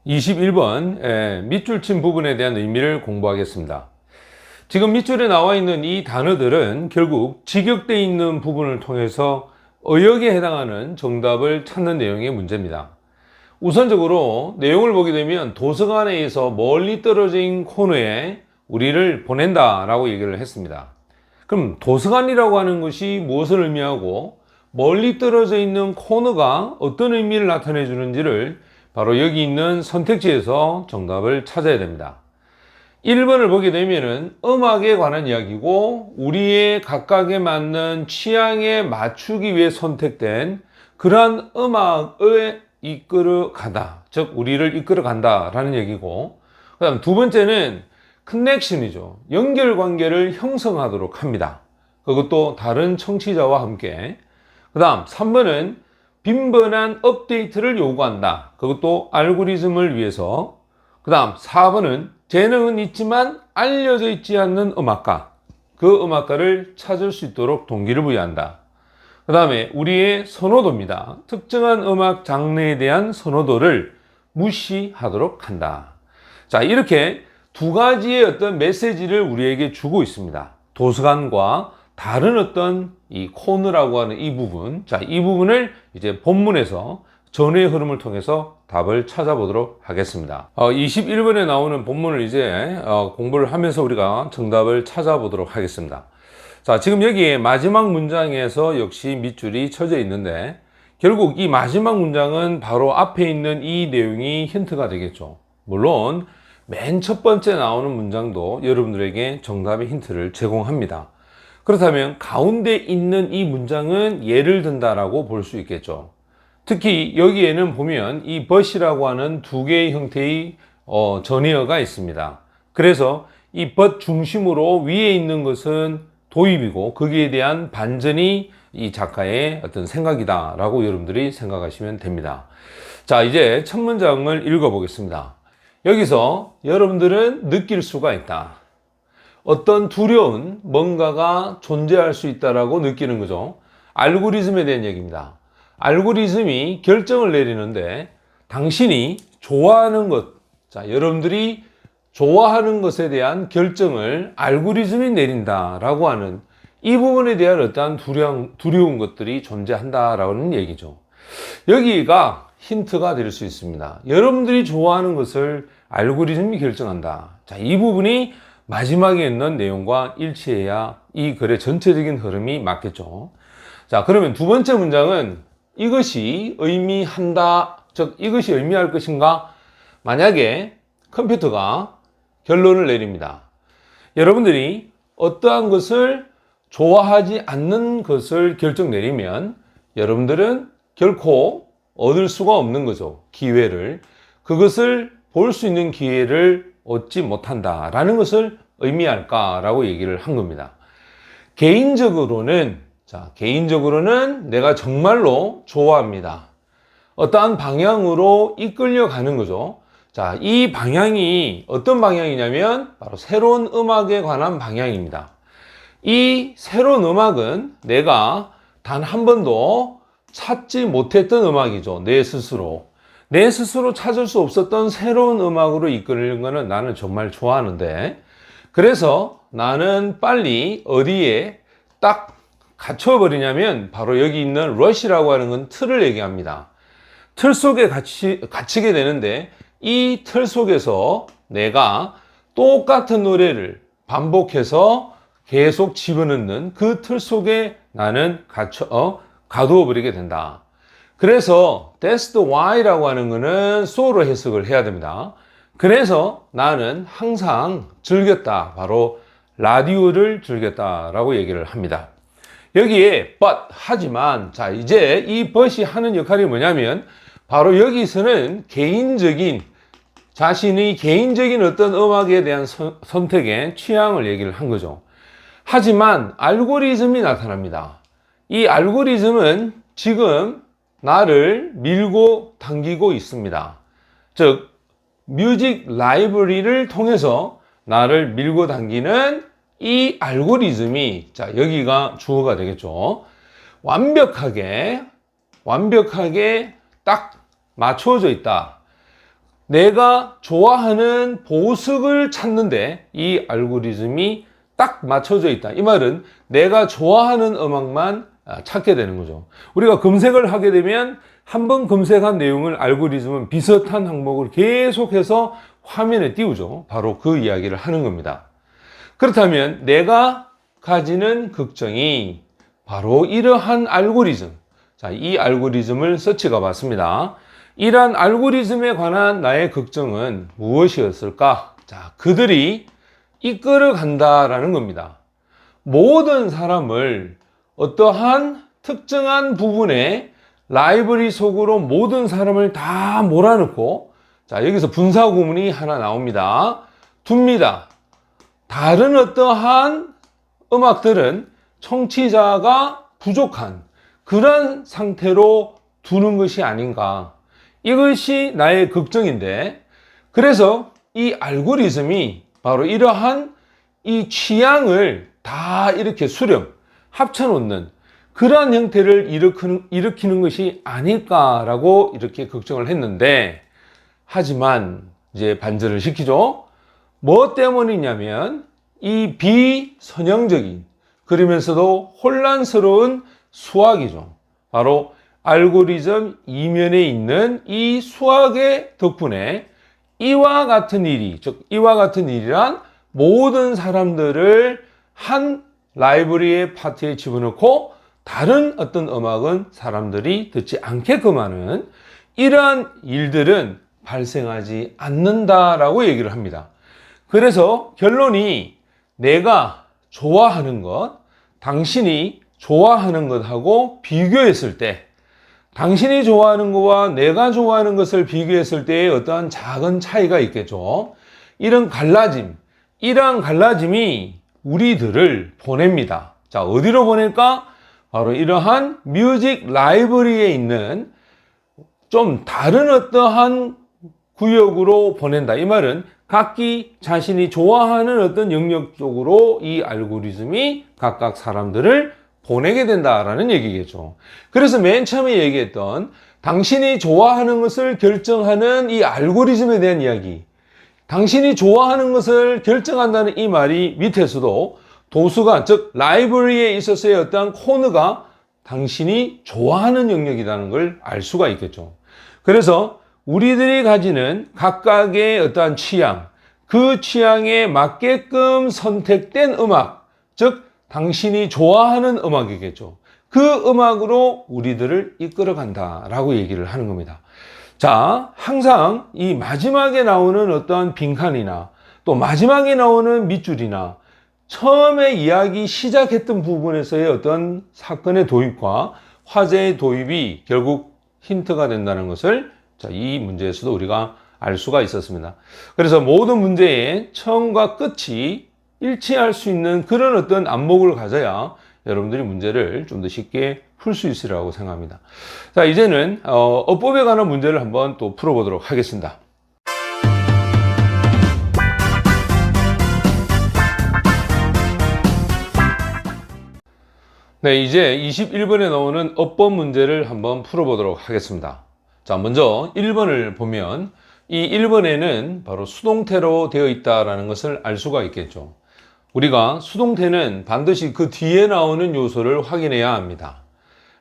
21번 밑줄 친 부분에 대한 의미를 공부하겠습니다. 지금 밑줄에 나와 있는 이 단어들은 결국 직역되어 있는 부분을 통해서 어역에 해당하는 정답을 찾는 내용의 문제입니다. 우선적으로 내용을 보게 되면 도서관에서 멀리 떨어진 코너에 우리를 보낸다 라고 얘기를 했습니다. 그럼 도서관이라고 하는 것이 무엇을 의미하고 멀리 떨어져 있는 코너가 어떤 의미를 나타내 주는지를 바로 여기 있는 선택지에서 정답을 찾아야 됩니다. 1번을 보게 되면은 음악에 관한 이야기고 우리의 각각에 맞는 취향에 맞추기 위해 선택된 그러한 음악을 이끌어 간다. 즉 우리를 이끌어 간다 라는 얘기고, 그 다음 두 번째는 커넥션이죠. 연결관계를 형성하도록 합니다. 그것도 다른 청취자와 함께. 그 다음 3번은 빈번한 업데이트를 요구한다. 그것도 알고리즘을 위해서. 그 다음 4번은 재능은 있지만 알려져 있지 않는 음악가, 그 음악가를 찾을 수 있도록 동기를 부여한다. 그 다음에 우리의 선호도입니다. 특정한 음악 장르에 대한 선호도를 무시하도록 한다. 자, 이렇게 두 가지의 어떤 메시지를 우리에게 주고 있습니다. 도서관과 다른 어떤 이 코너라고 하는 이 부분, 자, 이 부분을 이제 본문에서 전의 흐름을 통해서 답을 찾아보도록 하겠습니다. 21번에 나오는 본문을 이제 공부를 하면서 우리가 정답을 찾아보도록 하겠습니다. 자, 지금 여기에 마지막 문장에서 역시 밑줄이 쳐져 있는데 결국 이 마지막 문장은 바로 앞에 있는 이 내용이 힌트가 되겠죠. 물론 맨 첫 번째 나오는 문장도 여러분들에게 정답의 힌트를 제공합니다. 그렇다면 가운데 있는 이 문장은 예를 든다라고 볼 수 있겠죠. 특히 여기에는 보면 이 but이라고 하는 두 개의 형태의 전의어가 있습니다. 그래서 이 but 중심으로 위에 있는 것은 도입이고 거기에 대한 반전이 이 작가의 어떤 생각이다 라고 여러분들이 생각하시면 됩니다. 자, 이제 첫 문장을 읽어 보겠습니다. 여기서 여러분들은 느낄 수가 있다. 어떤 두려운 뭔가가 존재할 수 있다라고 느끼는 거죠. 알고리즘에 대한 얘기입니다. 알고리즘이 결정을 내리는데 당신이 좋아하는 것, 자, 여러분들이 좋아하는 것에 대한 결정을 알고리즘이 내린다라고 하는 이 부분에 대한 어떠한 두려운 것들이 존재한다라는 얘기죠. 여기가 힌트가 될 수 있습니다. 여러분들이 좋아하는 것을 알고리즘이 결정한다. 자, 이 부분이 마지막에 있는 내용과 일치해야 이 글의 전체적인 흐름이 맞겠죠. 자, 그러면 두 번째 문장은 이것이 의미한다, 즉 이것이 의미할 것인가? 만약에 컴퓨터가 결론을 내립니다. 여러분들이 어떠한 것을 좋아하지 않는 것을 결정 내리면 여러분들은 결코 얻을 수가 없는 거죠. 기회를. 그것을 볼 수 있는 기회를 얻지 못한다라는 것을 의미할까라고 얘기를 한 겁니다. 개인적으로는 내가 정말로 좋아합니다. 어떠한 방향으로 이끌려 가는 거죠. 자, 이 방향이 어떤 방향이냐면 바로 새로운 음악에 관한 방향입니다. 이 새로운 음악은 내가 단 한 번도 찾지 못했던 음악이죠. 내 스스로 찾을 수 없었던 새로운 음악으로 이끌리는 거는 나는 정말 좋아하는데, 그래서 나는 빨리 어디에 딱 갇혀버리냐면 바로 여기 있는 rush라고 하는 건 틀을 얘기합니다. 틀 속에 갇히게 되는데 이 틀 속에서 내가 똑같은 노래를 반복해서 계속 집어넣는 그 틀 속에 나는 가두어 버리게 된다. 그래서 that's the why라고 하는 거는 so로 해석을 해야 됩니다. 그래서 나는 항상 즐겼다. 바로 라디오를 즐겼다라고 얘기를 합니다. 여기에 but, 하지만, 자, 이제 이 but이 하는 역할이 뭐냐면 바로 여기서는 자신의 개인적인 어떤 음악에 대한 선택의 취향을 얘기를 한 거죠. 하지만 알고리즘이 나타납니다. 이 알고리즘은 지금 나를 밀고 당기고 있습니다. 즉, 뮤직 라이브러리를 통해서 나를 밀고 당기는 이 알고리즘이, 자, 여기가 주어가 되겠죠. 완벽하게 딱 맞춰져 있다. 내가 좋아하는 보석을 찾는데 이 알고리즘이 딱 맞춰져 있다. 이 말은 내가 좋아하는 음악만 찾게 되는 거죠. 우리가 검색을 하게 되면 한번 검색한 내용을 알고리즘은 비슷한 항목을 계속해서 화면에 띄우죠. 바로 그 이야기를 하는 겁니다. 그렇다면 내가 가지는 걱정이 바로 이러한 알고리즘. 자, 이 알고리즘을 서치가 봤습니다. 이러한 알고리즘에 관한 나의 걱정은 무엇이었을까? 자, 그들이 이끌어 간다라는 겁니다. 모든 사람을 어떠한 특정한 부분에 라이브러리 속으로 모든 사람을 다 몰아넣고, 자, 여기서 분사 구문이 하나 나옵니다. 둡니다. 다른 어떠한 음악들은 청취자가 부족한 그런 상태로 두는 것이 아닌가. 이것이 나의 걱정인데, 그래서 이 알고리즘이 바로 이러한 이 취향을 다 이렇게 수렴, 합쳐놓는 그러한 형태를 일으키는 것이 아닐까라고 이렇게 걱정을 했는데, 하지만 이제 반전을 시키죠. 뭐 때문이냐면 이 비선형적인 그러면서도 혼란스러운 수학이죠. 바로 알고리즘 이면에 있는 이 수학의 덕분에 이와 같은 일이, 즉 이와 같은 일이란 모든 사람들을 한 라이브러리의 파트에 집어넣고 다른 어떤 음악은 사람들이 듣지 않게끔 하는 이러한 일들은 발생하지 않는다라고 얘기를 합니다. 그래서 결론이 내가 좋아하는 것, 당신이 좋아하는 것하고 비교했을 때, 당신이 좋아하는 것과 내가 좋아하는 것을 비교했을 때의 어떠한 작은 차이가 있겠죠. 이런 갈라짐, 이러한 갈라짐이 우리들을 보냅니다. 자, 어디로 보낼까? 바로 이러한 뮤직 라이브러리에 있는 좀 다른 어떠한 구역으로 보낸다. 이 말은 각기 자신이 좋아하는 어떤 영역 쪽으로 이 알고리즘이 각각 사람들을 보내게 된다라는 얘기겠죠. 그래서 맨 처음에 얘기했던 당신이 좋아하는 것을 결정하는 이 알고리즘에 대한 이야기, 당신이 좋아하는 것을 결정한다는 이 말이 밑에서도 도서관, 즉 라이브러리에 있어서의 어떠한 코너가 당신이 좋아하는 영역이라는 걸 알 수가 있겠죠. 그래서 우리들이 가지는 각각의 어떠한 취향, 그 취향에 맞게끔 선택된 음악, 즉 당신이 좋아하는 음악이겠죠. 그 음악으로 우리들을 이끌어 간다라고 얘기를 하는 겁니다. 자, 항상 이 마지막에 나오는 어떤 빈칸이나 또 마지막에 나오는 밑줄이나 처음에 이야기 시작했던 부분에서의 어떤 사건의 도입과 화제의 도입이 결국 힌트가 된다는 것을 자, 이 문제에서도 우리가 알 수가 있었습니다. 그래서 모든 문제의 처음과 끝이 일치할 수 있는 그런 어떤 안목을 가져야 여러분들이 문제를 좀 더 쉽게 풀 수 있으리라고 생각합니다. 자, 이제는 어법에 관한 문제를 한번 또 풀어보도록 하겠습니다. 네, 이제 21번에 나오는 어법 문제를 한번 풀어보도록 하겠습니다. 자, 먼저 1번을 보면 이 1번에는 바로 수동태로 되어 있다는 것을 알 수가 있겠죠. 우리가 수동태는 반드시 그 뒤에 나오는 요소를 확인해야 합니다.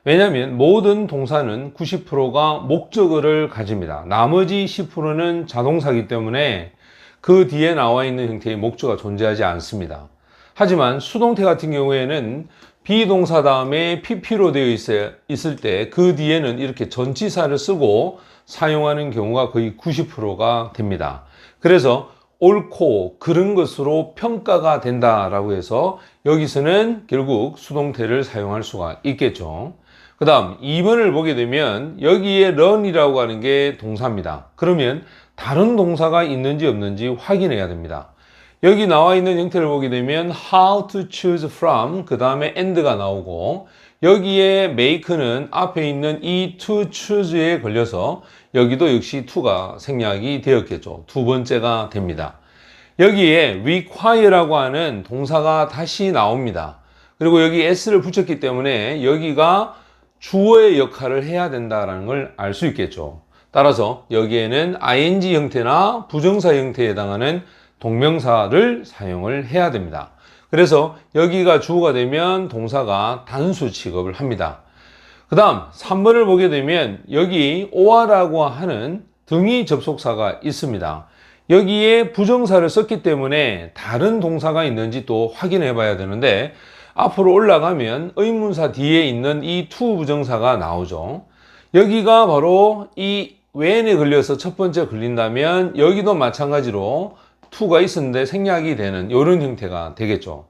왜냐하면 모든 동사는 90%가 목적어를 가집니다. 나머지 10%는 자동사이기 때문에 그 뒤에 나와 있는 형태의 목적어가 존재하지 않습니다. 하지만 수동태 같은 경우에는 비동사 다음에 pp로 되어 있을 때 그 뒤에는 이렇게 전치사를 쓰고 사용하는 경우가 거의 90%가 됩니다. 그래서 옳고 그른 것으로 평가가 된다라고 해서 여기서는 결국 수동태를 사용할 수가 있겠죠. 그 다음 2번을 보게 되면 여기에 run이라고 하는 게 동사입니다. 그러면 다른 동사가 있는지 없는지 확인해야 됩니다. 여기 나와 있는 형태를 보게 되면 how to choose from 그 다음에 and가 나오고 여기에 make는 앞에 있는 이 to choose에 걸려서 여기도 역시 to가 생략이 되었겠죠. 두 번째가 됩니다. 여기에 require라고 하는 동사가 다시 나옵니다. 그리고 여기 s를 붙였기 때문에 여기가 주어의 역할을 해야 된다는 걸 알 수 있겠죠. 따라서 여기에는 ing 형태나 부정사 형태에 해당하는 동명사를 사용을 해야 됩니다. 그래서 여기가 주어가 되면 동사가 단수 취급을 합니다. 그 다음 3번을 보게 되면 여기 or라고 하는 등위 접속사가 있습니다. 여기에 부정사를 썼기 때문에 다른 동사가 있는지 또 확인해 봐야 되는데, 앞으로 올라가면 의문사 뒤에 있는 이 to 부정사가 나오죠. 여기가 바로 이 when에 걸려서 첫 번째 걸린다면 여기도 마찬가지로 to가 있었는데 생략이 되는 이런 형태가 되겠죠.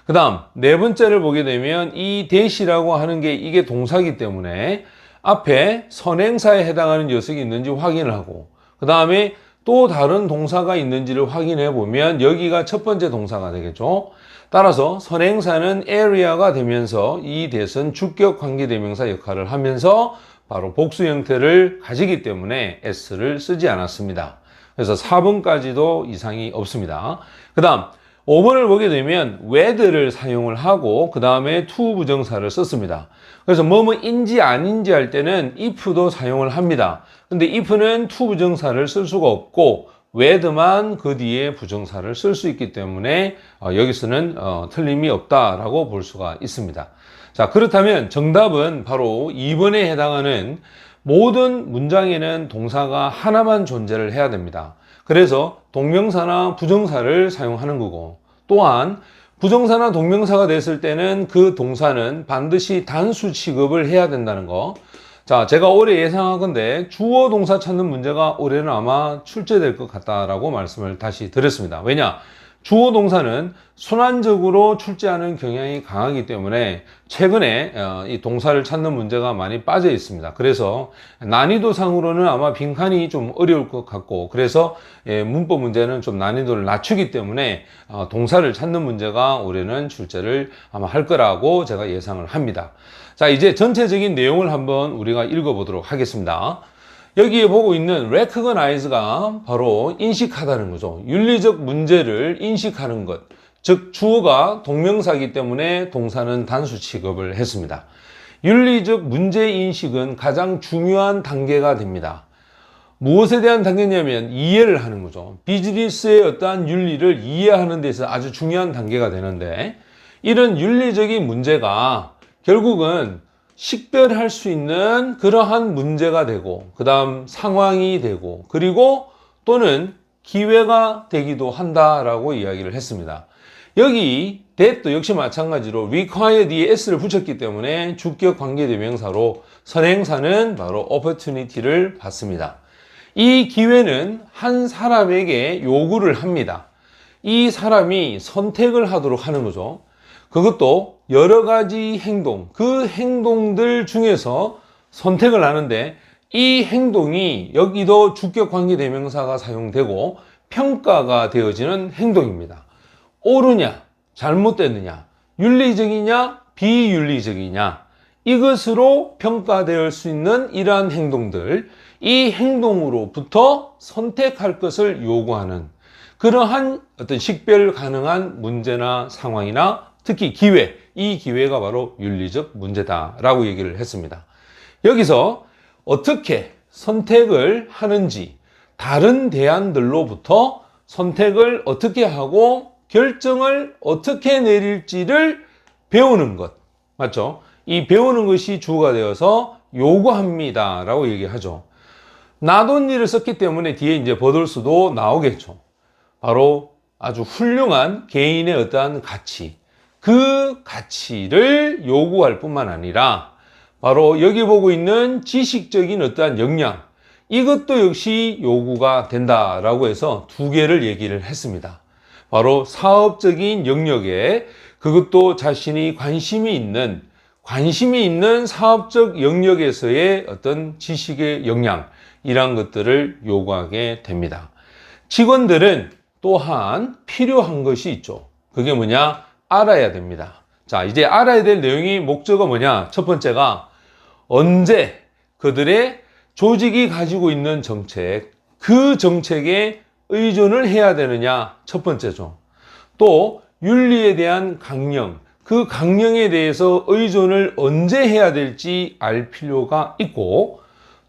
그 다음 네 번째를 보게 되면 이 that이라고 하는 게 이게 동사이기 때문에 앞에 선행사에 해당하는 녀석이 있는지 확인을 하고, 그 다음에 또 다른 동사가 있는지를 확인해 보면 여기가 첫 번째 동사가 되겠죠. 따라서 선행사는 area가 되면서 이 that은 주격 관계대명사 역할을 하면서 바로 복수 형태를 가지기 때문에 s를 쓰지 않았습니다. 그래서 4번까지도 이상이 없습니다. 그 다음 5번을 보게 되면 whether를 사용을 하고 그 다음에 to 부정사를 썼습니다. 그래서 뭐뭐인지 아닌지 할 때는 if도 사용을 합니다. 근데 if는 to 부정사를 쓸 수가 없고 whether만 그 뒤에 부정사를 쓸 수 있기 때문에 여기서는 틀림이 없다라고 볼 수가 있습니다. 자, 그렇다면 정답은 바로 2번에 해당하는 모든 문장에는 동사가 하나만 존재를 해야 됩니다. 그래서 동명사나 부정사를 사용하는 거고, 또한 부정사나 동명사가 됐을 때는 그 동사는 반드시 단수 취급을 해야 된다는 거. 자, 제가 올해 예상하건대 주어 동사 찾는 문제가 올해는 아마 출제될 것 같다라고 말씀을 다시 드렸습니다. 왜냐? 주어 동사는 순환적으로 출제하는 경향이 강하기 때문에 최근에 이 동사를 찾는 문제가 많이 빠져 있습니다. 그래서 난이도상으로는 아마 빈칸이 좀 어려울 것 같고, 그래서 문법 문제는 좀 난이도를 낮추기 때문에 동사를 찾는 문제가 올해는 출제를 아마 할 거라고 제가 예상을 합니다. 자, 이제 전체적인 내용을 한번 우리가 읽어보도록 하겠습니다. 여기에 보고 있는 recognize가 바로 인식하다는 거죠. 윤리적 문제를 인식하는 것. 즉 주어가 동명사이기 때문에 동사는 단수 취급을 했습니다. 윤리적 문제 인식은 가장 중요한 단계가 됩니다. 무엇에 대한 단계냐면 이해를 하는 거죠. 비즈니스의 어떠한 윤리를 이해하는 데 있어서 아주 중요한 단계가 되는데, 이런 윤리적인 문제가 결국은 식별할 수 있는 그러한 문제가 되고, 그 다음 상황이 되고, 그리고 또는 기회가 되기도 한다라고 이야기를 했습니다. 여기 that도 역시 마찬가지로 require 뒤에 s를 붙였기 때문에 주격 관계대명사로 선행사는 바로 opportunity를 받습니다. 이 기회는 한 사람에게 요구를 합니다. 이 사람이 선택을 하도록 하는 거죠. 그것도 여러 가지 행동, 그 행동들 중에서 선택을 하는데, 이 행동이 여기도 주격 관계대명사가 사용되고 평가가 되어지는 행동입니다. 옳으냐, 잘못됐느냐, 윤리적이냐, 비윤리적이냐, 이것으로 평가될 수 있는 이러한 행동들, 이 행동으로부터 선택할 것을 요구하는 그러한 어떤 식별 가능한 문제나 상황이나 특히 기회, 이 기회가 바로 윤리적 문제다라고 얘기를 했습니다. 여기서 어떻게 선택을 하는지, 다른 대안들로부터 선택을 어떻게 하고 결정을 어떻게 내릴지를 배우는 것, 맞죠? 이 배우는 것이 주어가 되어서 요구합니다 라고 얘기하죠. 나돈니를 썼기 때문에 뒤에 이제 버돌수도 나오겠죠. 바로 아주 훌륭한 개인의 어떠한 가치, 그 가치를 요구할 뿐만 아니라 바로 여기 보고 있는 지식적인 어떠한 역량, 이것도 역시 요구가 된다라고 해서 두 개를 얘기를 했습니다. 바로 사업적인 영역에, 그것도 자신이 관심이 있는 사업적 영역에서의 어떤 지식의 역량, 이런 것들을 요구하게 됩니다. 직원들은 또한 필요한 것이 있죠. 그게 뭐냐? 알아야 됩니다. 자, 이제 알아야 될 내용이 목적은 뭐냐? 첫 번째가 언제 그들의 조직이 가지고 있는 정책, 그 정책에 의존을 해야 되느냐? 첫 번째죠. 또 윤리에 대한 강령, 그 강령에 대해서 의존을 언제 해야 될지 알 필요가 있고,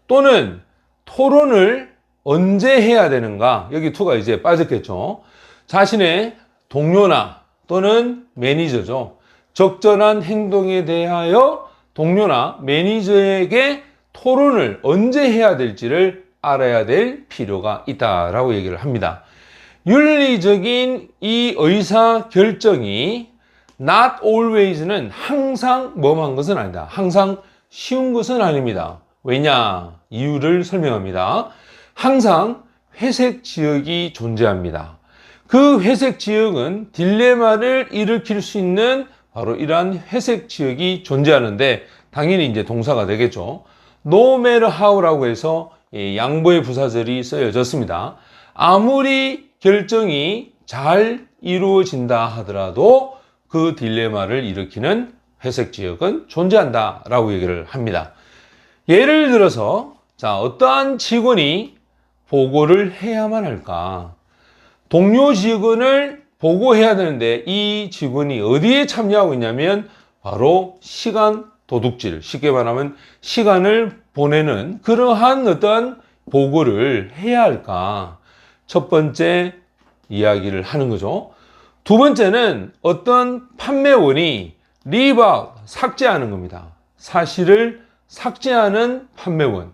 또는 토론을 언제 해야 되는가? 여기 to가 이제 빠졌겠죠. 자신의 동료나 또는 매니저죠. 적절한 행동에 대하여 동료나 매니저에게 토론을 언제 해야 될지를 알아야 될 필요가 있다라고 얘기를 합니다. 윤리적인 이 의사 결정이 not always는 항상 뭐만 것은 아니다. 항상 쉬운 것은 아닙니다. 왜냐? 이유를 설명합니다. 항상 회색 지역이 존재합니다. 그 회색 지역은 딜레마를 일으킬 수 있는 바로 이러한 회색 지역이 존재하는데 당연히 이제 동사가 되겠죠. No matter how라고 해서 양보의 부사절이 쓰여졌습니다. 아무리 결정이 잘 이루어진다 하더라도 그 딜레마를 일으키는 회색 지역은 존재한다 라고 얘기를 합니다. 예를 들어서 어떠한 직원이 보고를 해야만 할까? 동료 직원을 보고해야 되는데 이 직원이 어디에 참여하고 있냐면 바로 시간 도둑질, 쉽게 말하면 시간을 보내는 그러한 어떤 보고를 해야 할까? 첫 번째 이야기를 하는 거죠. 두 번째는 어떤 판매원이 leave out, 삭제하는 겁니다. 사실을 삭제하는 판매원.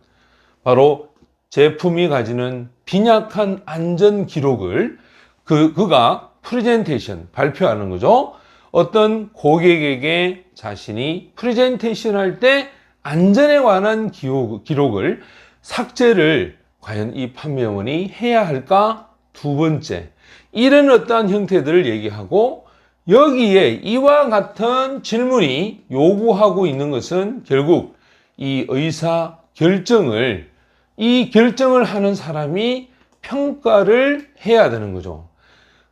바로 제품이 가지는 빈약한 안전 기록을 그가 프레젠테이션, 발표하는 거죠. 어떤 고객에게 자신이 프레젠테이션 할 때 안전에 관한 기록을 삭제를 과연 이 판매원이 해야 할까? 두 번째, 이런 어떠한 형태들을 얘기하고 여기에 이와 같은 질문이 요구하고 있는 것은 결국 이 의사 결정을 이 결정을 하는 사람이 평가를 해야 되는 거죠.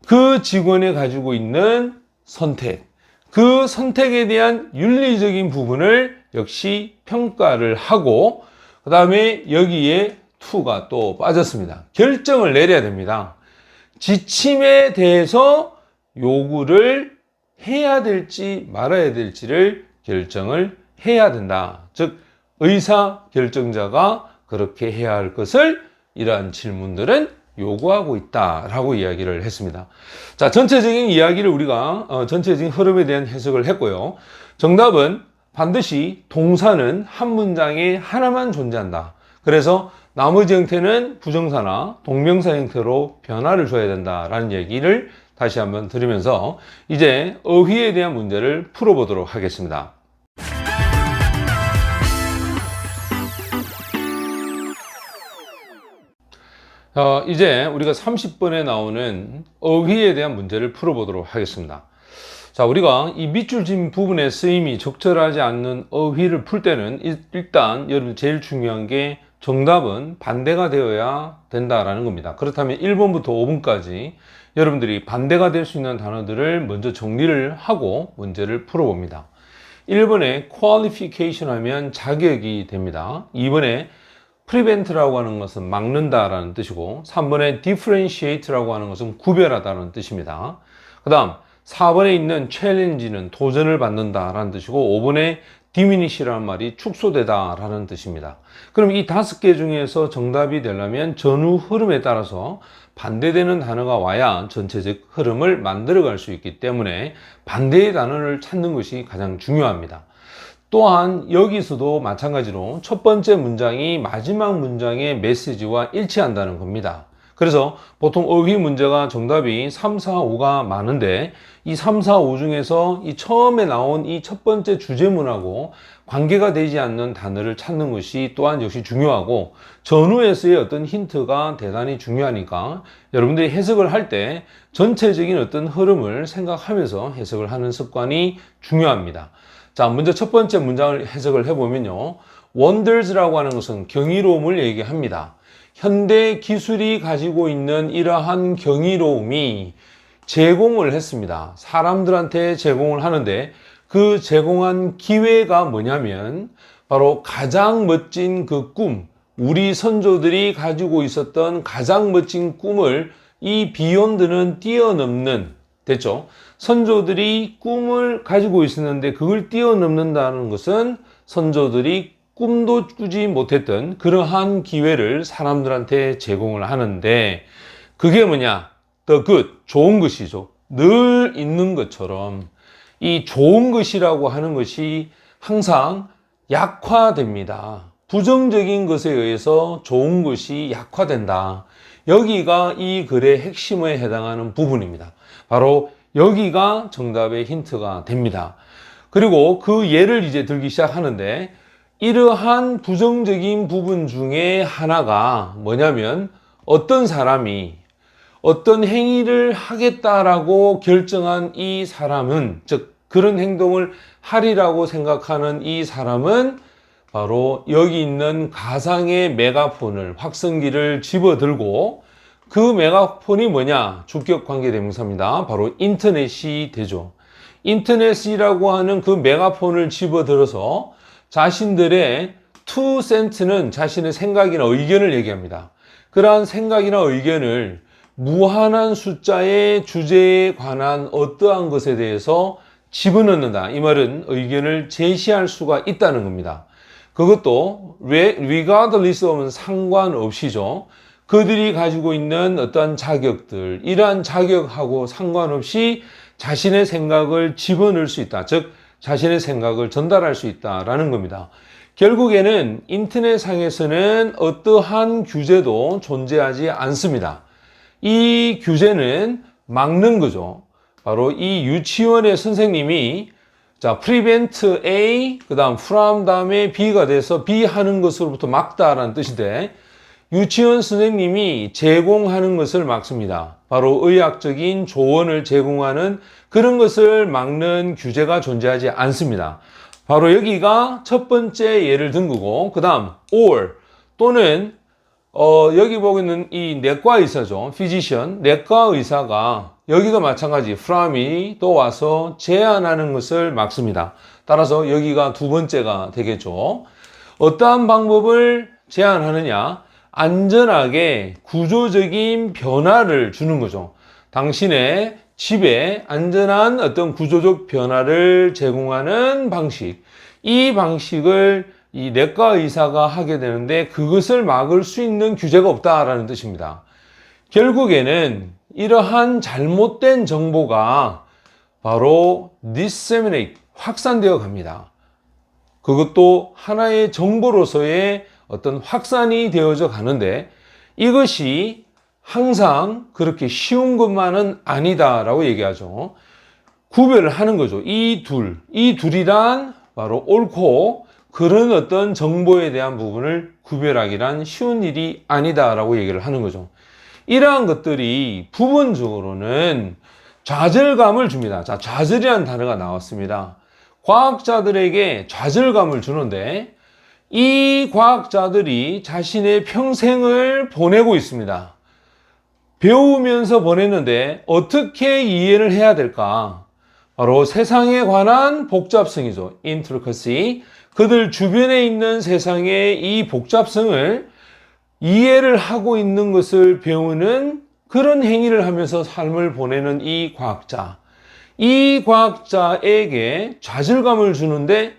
그 직원이 가지고 있는 선택, 그 선택에 대한 윤리적인 부분을 역시 평가를 하고 그 다음에 여기에 to가 또 빠졌습니다. 결정을 내려야 됩니다. 지침에 대해서 요구를 해야 될지 말아야 될지를 결정을 해야 된다. 즉 의사 결정자가 그렇게 해야 할 것을 이러한 질문들은 요구하고 있다라고 이야기를 했습니다. 자, 전체적인 이야기를 우리가 전체적인 흐름에 대한 해석을 했고요. 정답은 반드시 동사는 한 문장에 하나만 존재한다. 그래서 나머지 형태는 부정사나 동명사 형태로 변화를 줘야 된다라는 얘기를 다시 한번 드리면서 이제 어휘에 대한 문제를 풀어보도록 하겠습니다. 이제 우리가 30번에 나오는 어휘에 대한 문제를 풀어보도록 하겠습니다. 자, 우리가 이 밑줄 진 부분의 쓰임이 적절하지 않는 어휘를 풀 때는 일단 여러분 제일 중요한 게 정답은 반대가 되어야 된다라는 겁니다. 그렇다면 1번부터 5번까지 여러분들이 반대가 될 수 있는 단어들을 먼저 정리를 하고 문제를 풀어봅니다. 1번에 qualification 하면 자격이 됩니다. 2번에 prevent라고 하는 것은 막는다라는 뜻이고 3번에 differentiate라고 하는 것은 구별하다는 뜻입니다. 그 다음 4번에 있는 challenge는 도전을 받는다라는 뜻이고 5번에 diminish라는 말이 축소되다라는 뜻입니다. 그럼 이 5개 중에서 정답이 되려면 전후 흐름에 따라서 반대되는 단어가 와야 전체적 흐름을 만들어갈 수 있기 때문에 반대의 단어를 찾는 것이 가장 중요합니다. 또한 여기서도 마찬가지로 첫 번째 문장이 마지막 문장의 메시지와 일치한다는 겁니다. 그래서 보통 어휘 문제가 정답이 3, 4, 5가 많은데 이 3, 4, 5 중에서 이 처음에 나온 이 첫 번째 주제문하고 관계가 되지 않는 단어를 찾는 것이 또한 역시 중요하고 전후에서의 어떤 힌트가 대단히 중요하니까 여러분들이 해석을 할 때 전체적인 어떤 흐름을 생각하면서 해석을 하는 습관이 중요합니다. 자, 먼저 첫 번째 문장을 해석을 해보면요. wonders라고 하는 것은 경이로움을 얘기합니다. 현대 기술이 가지고 있는 이러한 경이로움이 제공을 했습니다. 사람들한테 제공을 하는데 그 제공한 기회가 뭐냐면 바로 가장 멋진 그 꿈, 우리 선조들이 가지고 있었던 가장 멋진 꿈을 이 비욘드는 뛰어넘는, 됐죠? 선조들이 꿈을 가지고 있었는데 그걸 뛰어넘는다는 것은 선조들이 꿈도 꾸지 못했던 그러한 기회를 사람들한테 제공을 하는데, 그게 뭐냐? The good, 좋은 것이죠. 늘 있는 것처럼 이 좋은 것이라고 하는 것이 항상 약화됩니다. 부정적인 것에 의해서 좋은 것이 약화된다. 여기가 이 글의 핵심에 해당하는 부분입니다. 바로 여기가 정답의 힌트가 됩니다. 그리고 그 예를 이제 들기 시작하는데, 이러한 부정적인 부분 중에 하나가 뭐냐면, 어떤 사람이 어떤 행위를 하겠다라고 결정한 이 사람은, 즉 그런 행동을 하리라고 생각하는 이 사람은 바로 여기 있는 가상의 메가폰을, 확성기를 집어들고, 그 메가폰이 뭐냐? 주격 관계 대명사입니다. 바로 인터넷이 되죠. 인터넷이라고 하는 그 메가폰을 집어들어서 자신들의 투 센트는 자신의 생각이나 의견을 얘기합니다. 그러한 생각이나 의견을 무한한 숫자의 주제에 관한 어떠한 것에 대해서 집어넣는다. 이 말은 의견을 제시할 수가 있다는 겁니다. 그것도 regardless of 상관없이죠. 그들이 가지고 있는 어떠한 자격들, 이러한 자격하고 상관없이 자신의 생각을 집어넣을 수 있다. 즉 자신의 생각을 전달할 수 있다라는 겁니다. 결국에는 인터넷상에서는 어떠한 규제도 존재하지 않습니다. 이 규제는 막는 거죠. 바로 이 유치원의 선생님이 prevent A, 그 다음 from 다음에 B가 돼서 B 하는 것으로부터 막다라는 뜻인데, 유치원 선생님이 제공하는 것을 막습니다. 바로 의학적인 조언을 제공하는 그런 것을 막는 규제가 존재하지 않습니다. 바로 여기가 첫 번째 예를 든 거고, 그 다음 or 또는 여기 보고 있는 이 내과 의사죠. physician, 내과 의사가 여기도 마찬가지 from이 또 와서 제안하는 것을 막습니다. 따라서 여기가 두 번째가 되겠죠. 어떠한 방법을 제안하느냐? 안전하게 구조적인 변화를 주는 거죠. 당신의 집에 안전한 어떤 구조적 변화를 제공하는 방식, 이 방식을 이 내과 의사가 하게 되는데 그것을 막을 수 있는 규제가 없다라는 뜻입니다. 결국에는 이러한 잘못된 정보가 바로 disseminate, 확산되어 갑니다. 그것도 하나의 정보로서의 어떤 확산이 되어져 가는데, 이것이 항상 그렇게 쉬운 것만은 아니다라고 얘기하죠. 구별을 하는 거죠. 이 둘이란 바로 옳고 그런 어떤 정보에 대한 부분을 구별하기란 쉬운 일이 아니다라고 얘기를 하는 거죠. 이러한 것들이 부분적으로는 좌절감을 줍니다. 자, 좌절이라는 단어가 나왔습니다. 과학자들에게 좌절감을 주는데, 이 과학자들이 자신의 평생을 보내고 있습니다. 배우면서 보냈는데 어떻게 이해를 해야 될까? 바로 세상에 관한 복잡성이죠. intricacy. 그들 주변에 있는 세상의 이 복잡성을 이해를 하고 있는 것을 배우는 그런 행위를 하면서 삶을 보내는 이 과학자. 이 과학자에게 좌절감을 주는데,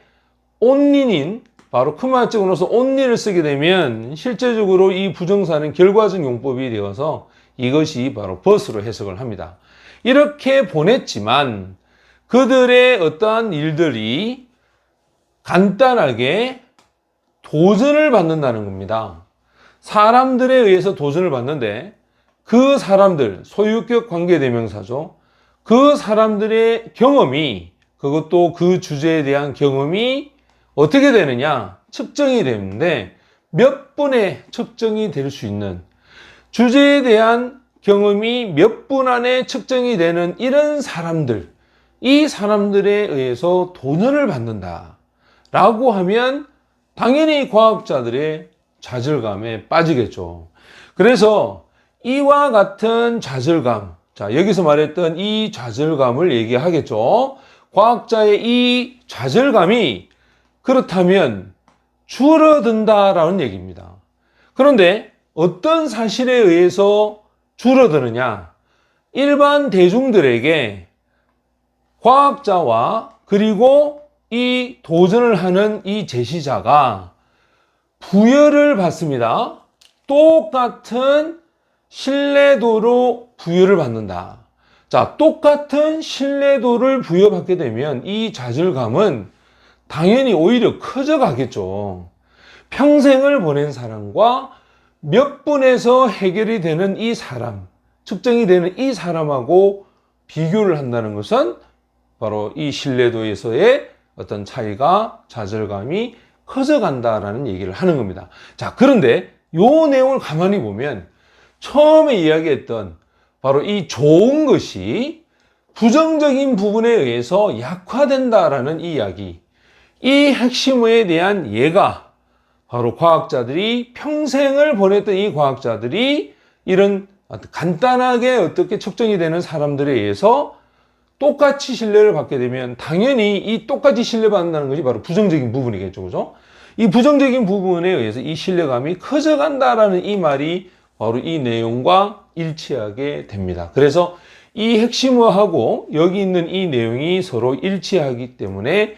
only인 바로 크마적으로 넣어서 only를 쓰게 되면 실제적으로 이 부정사는 결과적 용법이 되어서 이것이 바로 but으로 해석을 합니다. 이렇게 보냈지만 그들의 어떠한 일들이 간단하게 도전을 받는다는 겁니다. 사람들에 의해서 도전을 받는데, 그 사람들, 소유격 관계대명사죠. 그 사람들의 경험이, 그것도 그 주제에 대한 경험이 어떻게 되느냐? 측정이 되는데, 몇 분에 측정이 될 수 있는, 주제에 대한 경험이 몇 분 안에 측정이 되는 이런 사람들, 이 사람들에 의해서 도전을 받는다 라고 하면 당연히 과학자들의 좌절감에 빠지겠죠. 그래서 이와 같은 좌절감, 자, 여기서 말했던 이 좌절감을 얘기하겠죠. 과학자의 이 좌절감이 그렇다면 줄어든다라는 얘기입니다. 그런데 어떤 사실에 의해서 줄어드느냐? 일반 대중들에게 과학자와 그리고 이 도전을 하는 이 제시자가 부여를 받습니다. 똑같은 신뢰도로 부여를 받는다. 자, 똑같은 신뢰도를 부여받게 되면 이 좌절감은 당연히 오히려 커져가겠죠. 평생을 보낸 사람과 몇 분에서 해결이 되는 이 사람, 측정이 되는 이 사람하고 비교를 한다는 것은 바로 이 신뢰도에서의 어떤 차이가, 좌절감이 커져간다라는 얘기를 하는 겁니다. 자, 그런데 요 내용을 가만히 보면 처음에 이야기했던 바로 이 좋은 것이 부정적인 부분에 의해서 약화된다라는 이야기, 이 핵심어에 대한 예가 바로 과학자들이 평생을 보냈던 이 과학자들이 이런 간단하게 어떻게 측정이 되는 사람들에 의해서 똑같이 신뢰를 받게 되면 당연히 이 똑같이 신뢰받는다는 것이 바로 부정적인 부분이겠죠. 그죠? 이 부정적인 부분에 의해서 이 신뢰감이 커져간다라는 이 말이 바로 이 내용과 일치하게 됩니다. 그래서 이 핵심어하고 여기 있는 이 내용이 서로 일치하기 때문에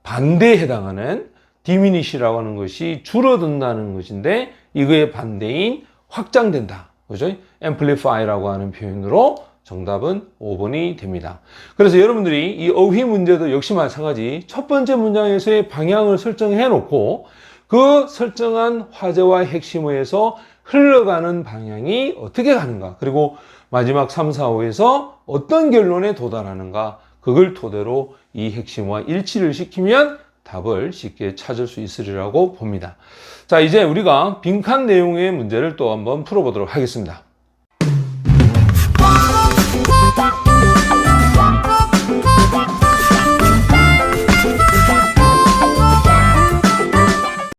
반대에 해당하는 diminish라고 하는 것이 줄어든다는 것인데 이거의 반대인 확장된다. 그죠? amplify라고 하는 표현으로 정답은 5번이 됩니다. 그래서 여러분들이 이 어휘 문제도 역시 마찬가지 첫 번째 문장에서의 방향을 설정해 놓고 그 설정한 화제와 핵심어에서 흘러가는 방향이 어떻게 가는가, 그리고 마지막 3, 4, 5에서 어떤 결론에 도달하는가, 그걸 토대로 이 핵심과 일치를 시키면 답을 쉽게 찾을 수 있으리라고 봅니다. 자, 이제 우리가 빈칸 내용의 문제를 또 한번 풀어보도록 하겠습니다.